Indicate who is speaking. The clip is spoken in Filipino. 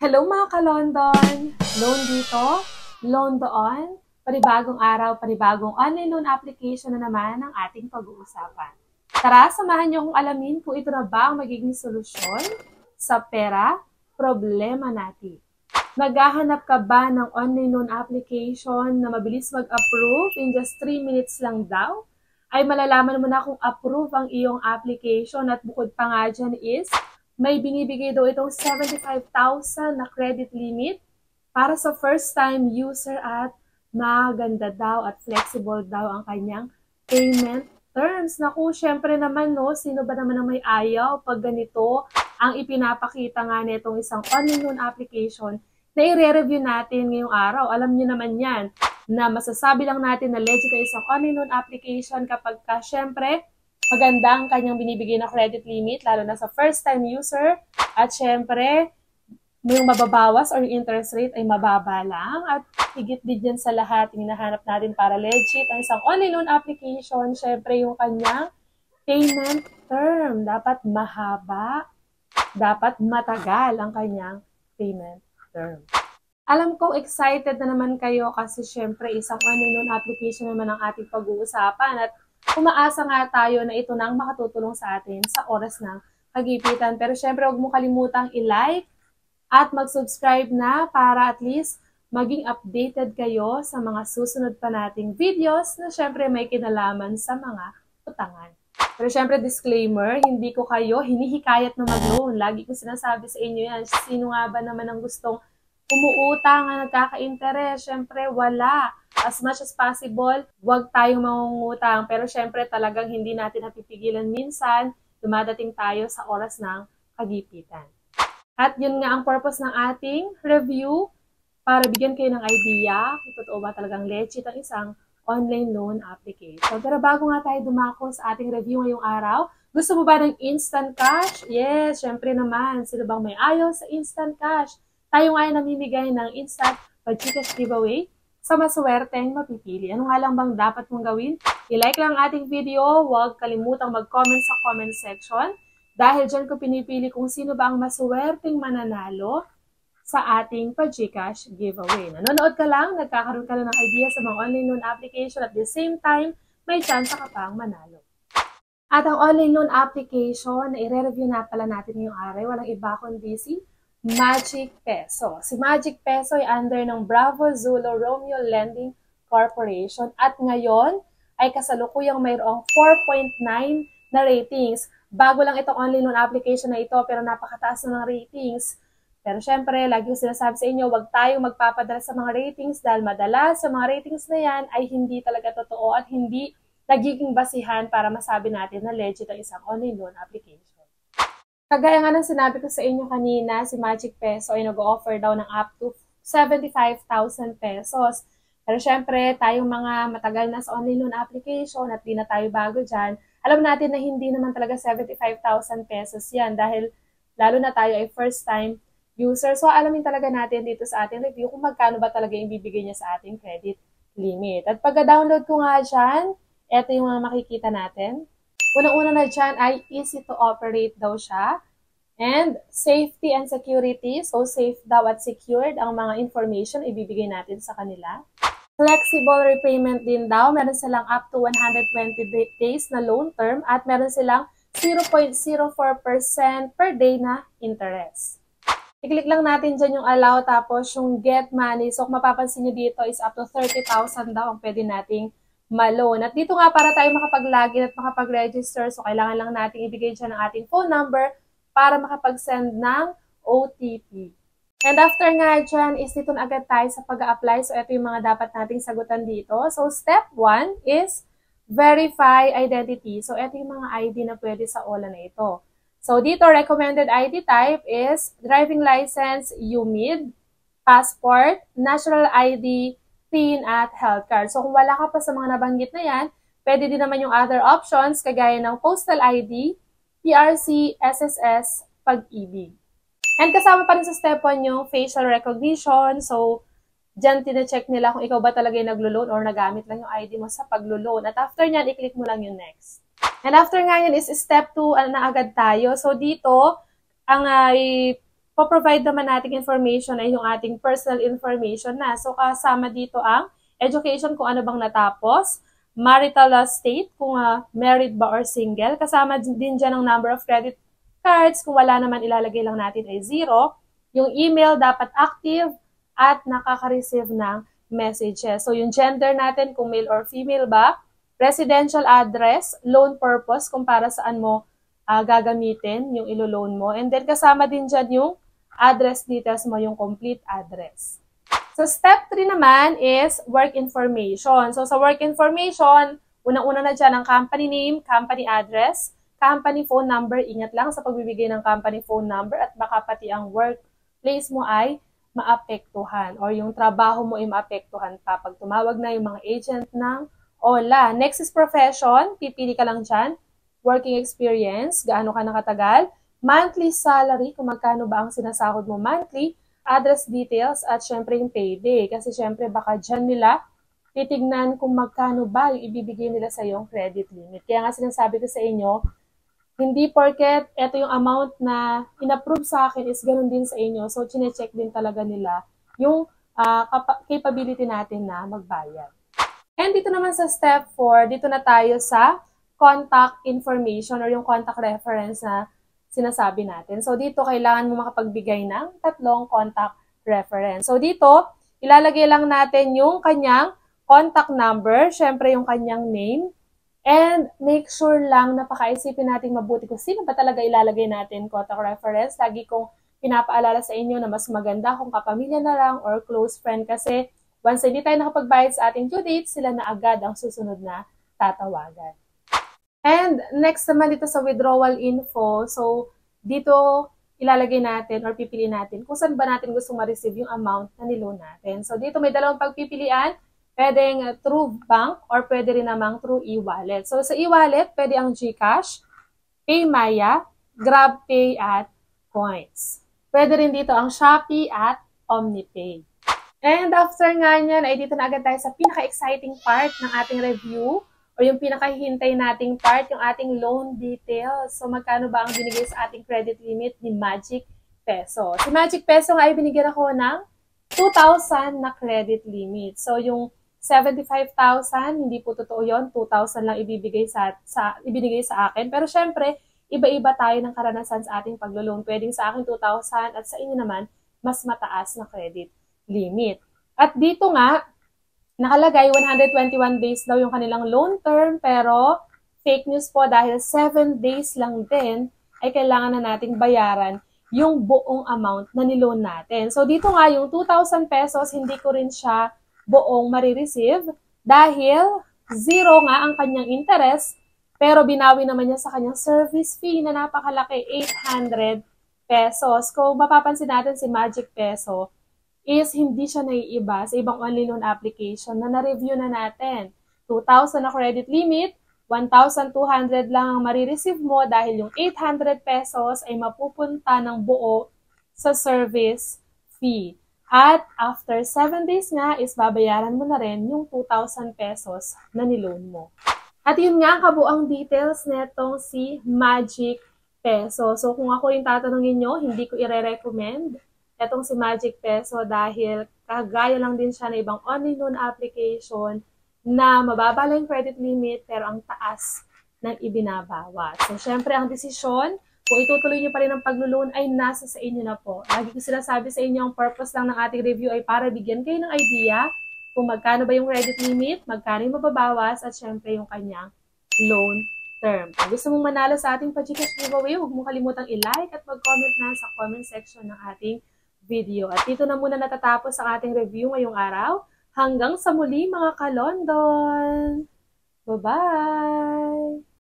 Speaker 1: Hello mga ka-London! Loan dito, loan doon, panibagong araw, panibagong online loan application na naman ang ating pag-uusapan. Tara, samahan niyo akong alamin kung ito na ba ang magiging solusyon sa pera, problema natin. Naghahanap ka ba ng online loan application na mabilis mag-approve in just 3 minutes lang daw? Ay malalaman mo na kung approve ang iyong application at bukod pa nga dyan is may binibigay daw itong 75,000 na credit limit para sa first-time user at maganda daw at flexible daw ang kanyang payment terms. Naku, syempre naman, no, sino ba naman ang may ayaw pag ganito ang ipinapakita nga nitong isang online loan application na i-review natin ngayong araw. Alam niyo naman yan na masasabi lang natin na legit na isang online loan application kapag ka, syempre, maganda ang kanyang binibigay na credit limit, lalo na sa first-time user. At syempre, yung mababawas or yung interest rate ay mababa lang. At higit din dyan sa lahat, hinahanap natin para legit ang isang online loan application. Syempre, yung kanyang payment term. Dapat mahaba, dapat matagal ang kanyang payment term. Alam ko excited na naman kayo kasi syempre isang online loan application naman ang ating pag-uusapan at umaasa nga tayo na ito nang makatutulong sa atin sa oras ng kagipitan. Pero syempre, huwag mo kalimutang i-like at mag-subscribe na para at least maging updated kayo sa mga susunod pa nating videos na syempre may kinalaman sa mga utangan. Pero syempre, disclaimer, hindi ko kayo hinihikayat na mag-loan. Lagi ko sinasabi sa inyo yan. Sino nga ba naman ang gustong umuutang na nagkaka-interest? Syempre, wala. As much as possible, huwag tayong mangungutang. Pero syempre, talagang hindi natin napipigilan minsan, dumadating tayo sa oras ng kagipitan. At yun nga ang purpose ng ating review para bigyan kayo ng idea kung totoo ba talagang legit ang isang online loan application. Pero bago nga tayo dumako sa ating review ngayong araw, gusto mo ba ng instant cash? Yes, syempre naman. Sino bang may ayaw sa instant cash? Tayo nga ay namimigay ng instant GCash giveaway sa maswerteng mapipili. Ano nga lang bang dapat mong gawin? I-like lang ating video, huwag kalimutang mag-comment sa comment section dahil dyan ko pinipili kung sino ba ang maswerteng mananalo sa ating GCash giveaway. Nanonood ka lang, nagkakaroon ka lang ng idea sa mga online loan application at the same time, may chance ka pang manalo. At ang online loan application na i-review na pala natin ngayong araw, walang iba kundi si Magic Peso. Si Magic Peso ay under ng Bravo Zulu Romeo Lending Corporation at ngayon ay kasalukuyang mayroong 4.9 na ratings. Bago lang itong online loan application na ito pero napakataas na ng ratings. Pero syempre, lagi ko sinasabi sa inyo, huwag tayong magpapadala sa mga ratings dahil madalas sa mga ratings na yan ay hindi talaga totoo at hindi nagiging basihan para masabi natin na legit ang isang online loan application. Kagaya nga ng sinabi ko sa inyo kanina, si Magic Peso ay nag-offer daw ng up to 75,000 pesos. Pero syempre, tayong mga matagal na sa online loan application at di na tayo bago dyan, alam natin na hindi naman talaga 75,000 pesos yan dahil lalo na tayo ay first time user. So alamin talaga natin dito sa ating review kung magkano ba talaga yung bibigay niya sa ating credit limit. At pagka-download ko nga dyan, ito yung mga makikita natin. Unang-una na dyan ay easy to operate daw siya. And safety and security. So safe daw at secured ang mga information ibibigay natin sa kanila. Flexible repayment din daw. Meron silang up to 120 days na loan term at meron silang 0.04% per day na interest. I-click lang natin dyan yung allow tapos yung get money. So kung mapapansin nyo dito is up to 30,000 daw ang pwede nating ma-loan. At dito nga para tayo makapag-login at makapag-register, so kailangan lang natin ibigay dyan ang ating phone number para makapag-send ng OTP. And after nga dyan is dito na agad tayo sa pag-a-apply. So ito yung mga dapat nating sagutan dito. So step 1 is verify identity. So ito yung mga ID na pwede sa OLA na ito. So dito recommended ID type is driving license, UMID, passport, national ID, PIN at health card. So kung wala ka pa sa mga nabanggit na yan, pwede din naman yung other options kagaya ng postal ID, PRC, SSS, Pag-ibig. And kasama pa rin sa step 1 yung facial recognition. So dyan tine-check nila kung ikaw ba talaga yung naglo-loan or nagamit lang yung ID mo sa paglo-loan. At after nyan, i-click mo lang yung next. And after nga yan is step 2 na agad tayo. So dito, ang ipoprovide naman nating information ay yung ating personal information na. So, kasama dito ang education kung ano bang natapos, marital state kung married ba or single. Kasama din dyan ang number of credit cards. Kung wala naman, ilalagay lang natin ay 0. Yung email dapat active at nakaka-receive ng messages. So, yung gender natin kung male or female ba, residential address, loan purpose kung para saan mo gagamitin yung ilo-loan mo. And then, kasama din dyan yung address details mo, yung complete address. So, step 3 naman is work information. So, sa work information, unang-una na dyan ang company name, company address, company phone number. Ingat lang sa pagbibigay ng company phone number at baka pati ang workplace mo ay maapektuhan or yung trabaho mo ay maapektuhan pa pag tumawag na yung mga agent ng OLA. Next is profession. Pipili ka lang dyan. Working experience, gaano ka nakatagal, monthly salary, kung magkano ba ang sinasahod mo monthly, address details, at syempre yung payday. Kasi syempre baka dyan nila titignan kung magkano ba yung ibibigay nila sa iyong credit limit. Kaya nga sinasabi ko sa inyo, hindi porket ito yung amount na in-approve sa akin is ganun din sa inyo. So, chine-check din talaga nila yung capability natin na magbayad. And dito naman sa step 4, dito na tayo sa contact information or yung contact reference na sinasabi natin. So, dito kailangan mo makapagbigay ng 3 contact reference. So, dito, ilalagay lang natin yung kanyang contact number, syempre yung kanyang name, and make sure lang na pakaisipin natin mabuti kung sino ba talaga ilalagay natin contact reference. Lagi kong pinapaalala sa inyo na mas maganda kung kapamilya na lang or close friend kasi once hindi tayo nakapagbayad sa ating due date, sila na agad ang susunod na tatawagan. And next naman dito sa withdrawal info, so dito ilalagay natin or pipili natin kung saan ba natin gusto ma-receive yung amount na niloan natin. So dito may dalawang pagpipilian, pwedeng through bank or pwede rin namang through e-wallet. So sa e-wallet, pwede ang GCash, PayMaya, GrabPay at Coins. Pwede rin dito ang Shopee at OmniPay. And after nga nyan, ay dito na agad tayo sa pinaka-exciting part ng ating review o yung pinakahihintay nating part, yung ating loan details. So, magkano ba ang binigay sa ating credit limit ni Magic Peso? Si Magic Peso nga ay binigyan ako ng 2,000 na credit limit. So, yung 75,000, hindi po totoo yun. 2,000 lang ibinigay sa akin. Pero syempre, iba-iba tayo ng karanasan sa ating paglo-loan. Pwedeng sa akin 2,000 at sa inyo naman, mas mataas na credit limit. At dito nga, nakalagay 121 days daw yung kanilang loan term, pero fake news po dahil 7 days lang din ay kailangan na nating bayaran yung buong amount na niloan natin. So dito nga yung 2,000 pesos, hindi ko rin siya buong marireceive dahil 0 nga ang kanyang interest, pero binawi naman niya sa kanyang service fee na napakalaki, 800 pesos. Kung mapapansin natin si Magic Peso, is hindi siya naiiba sa ibang only loan application na na-review na natin. 2,000 na credit limit, 1,200 lang ang marireceive mo dahil yung 800 pesos ay mapupunta ng buo sa service fee. At after 7 days nga is babayaran mo na rin yung 2,000 pesos na niloan mo. At yun nga ang kabuang details netong si Magic Peso. So kung ako yung tatanungin nyo, hindi ko i-recommend etong si Magic Peso dahil kagaya lang din siya na ibang only loan application na mababa lang yung credit limit pero ang taas ng ibinabawat. So, syempre, ang desisyon, kung itutuloy nyo pa rin ang paglo-loan ay nasa sa inyo na po. Lagi ko sinasabi sa inyo, ang purpose lang ng ating review ay para bigyan kayo ng idea kung magkano ba yung credit limit, magkano yung mababawas, at syempre yung kanyang loan term. Kung gusto mong manalo sa ating pa-GCash giveaway, huwag mong kalimutang i-like at mag-comment na sa comment section ng ating video. At dito na muna natatapos ang ating review ngayong araw. Hanggang sa muli mga ka-London! Bye-bye!